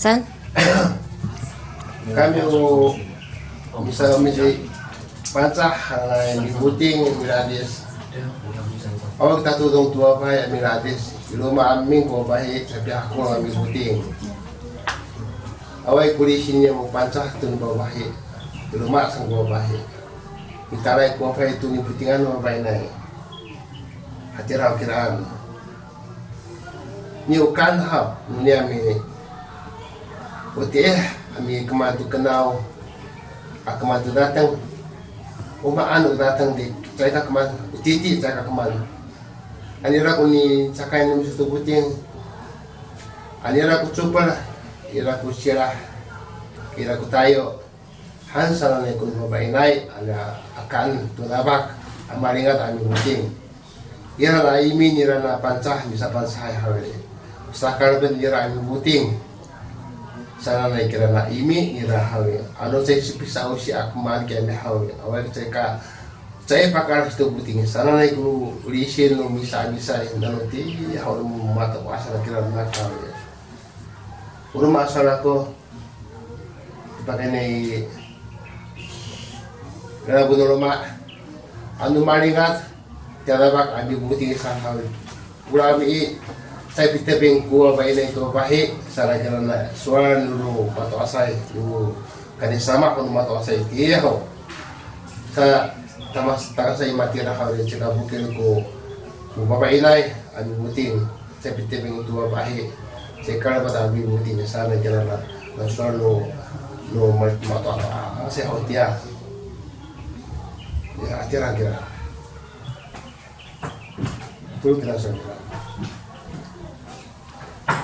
San? Kami bisa menjadi pancah di buting miladis. Awak kita tudung tua bahay miladis. Di rumah aming ko bahay sabi ako ng buting. Away kulisin niya mo pancah tun bahay. Di rumah sang bahay. Itaray ko bahay tun butingan mo bahay na. Hati raw kiraan. Niukan ha niya mi. Buti ami kematu kenal. Kematu datang. Umaan datang di saya kemana titi saya kemana anira ko ni sakay ni Mr. Buting anira ko super ira ko sira ira ko tayo hansa na ko mabainay ala akan tunabak amaringat ami Buting ira na imin ira na pancah bisa pancah hawe sakar ben ira ami Buting sana na kira na imi ira hawe ano say sipisa o si akman kaya na hawe awal saya pakar itu buting sana na ko lisin no misa nanti hawe mo mata ko asa kira na hawe uro masala ko pakai na na buno ma anu malingat tiada bak abi buting sa hawe urami saya pitebeng kuwa ba ina ito bahi sana jalan na suara nuru mato asay nuru kani sama kung mato asay tiyaw sa tamas taka sa imatira ka rin sika bukil ko babailay abi buting saya pitebeng tuwa bahi saya kala ba abi buting sana jalan na suara no mato asay hau tiya ya atira kira tulog kira sa